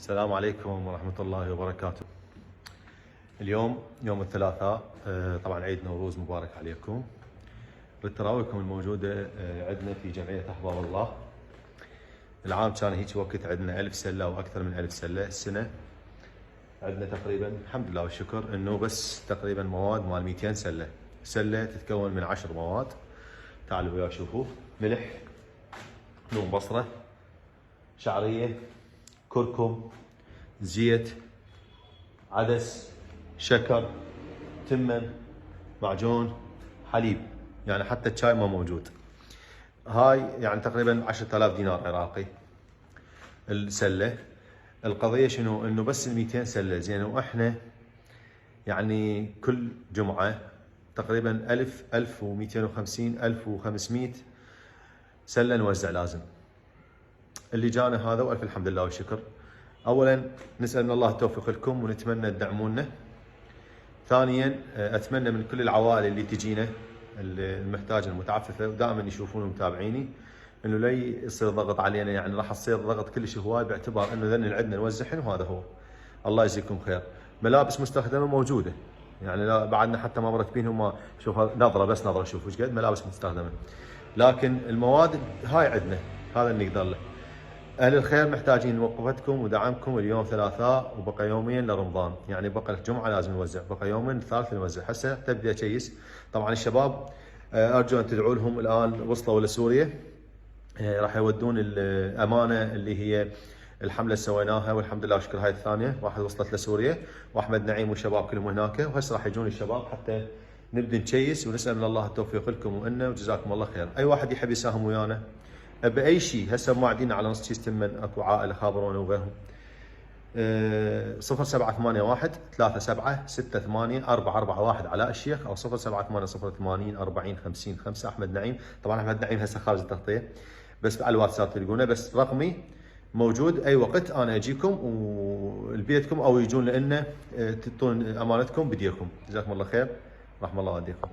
السلام عليكم ورحمة الله وبركاته. اليوم يوم الثلاثاء، طبعا عيد نوروز مبارك عليكم. بالتراويكم الموجودة عندنا في جمعية أحباب الله. العام كان هيك وقت عندنا 1000 سلة أو أكثر من 1000 سلة. السنة عندنا تقريبا الحمد لله والشكر إنه بس تقريبا مواد مال 200 سلة. سلة تتكون من 10 مواد. تعالوا وياي شوفوا: ملح، لون بصرة، شعرية، كركم، زيت، عدس، شكر، تمن، معجون، حليب، يعني حتى الشاي ما موجود. هاي يعني تقريبا 10,000 دينار عراقي السلة. القضية شنو؟ انه بس ال 200 سلة زين، واحنا يعني كل جمعة تقريبا 1000 1250 1500 سلة نوزع لازم. اللي جانا هذا والف الحمد لله والشكر. اولا نسال من الله التوفيق لكم ونتمنى تدعمونا. ثانيا اتمنى من كل العوائل اللي تجينا المحتاجه المتعففه ودائما يشوفون ومتابعيني انه لا يصير ضغط علينا، يعني راح تصير ضغط كلش هواي باعتبار انه ذن اللي عندنا نوزعهم وهذا هو. الله يجزيكم خير. ملابس مستخدمه موجوده، يعني لا بعدنا حتى ما مرتبينهم. شوف نظره، بس نظره شوف ايش قد ملابس مستخدمه، لكن المواد هاي عندنا، هذا اللي نقدر له. أهل الخير محتاجين وقفتكم ودعمكم. اليوم ثلاثاء وبقى يومين لرمضان، يعني بقى الجمعة لازم نوزع، بقى يومين الثالث نوزع. هسه تبدأ أشيس. طبعا الشباب أرجو أن تدعوا لهم، الآن وصلوا لسوريا. راح يودون الأمانة اللي هي الحملة اللي سويناها والحمد لله والشكر. هاي الثانية واحد وصلت لسوريا، وأحمد نعيم والشباب كلهم هناك، وهسه راح يجون الشباب حتى نبدأ نشيس ونسأل من الله التوفيق لكم وإنا، وجزاكم الله خير. أي واحد يحب يساهم ويانا باي شيء، هسه موعدين على نص كيس تمن، اكو عائله خابرونه وغيرهم. 0781 37 68 441 علاء الشيخ، او 0780 080 40 50 5 احمد نعيم. طبعا احمد نعيم هسه خارج التغطيه، بس على الواتساب تلقونه، بس رقمي موجود. اي وقت انا اجيكم ولبيتكم او يجون لنا تعطون امانتكم بديكم. جزاكم الله خير، رحم الله والديكم.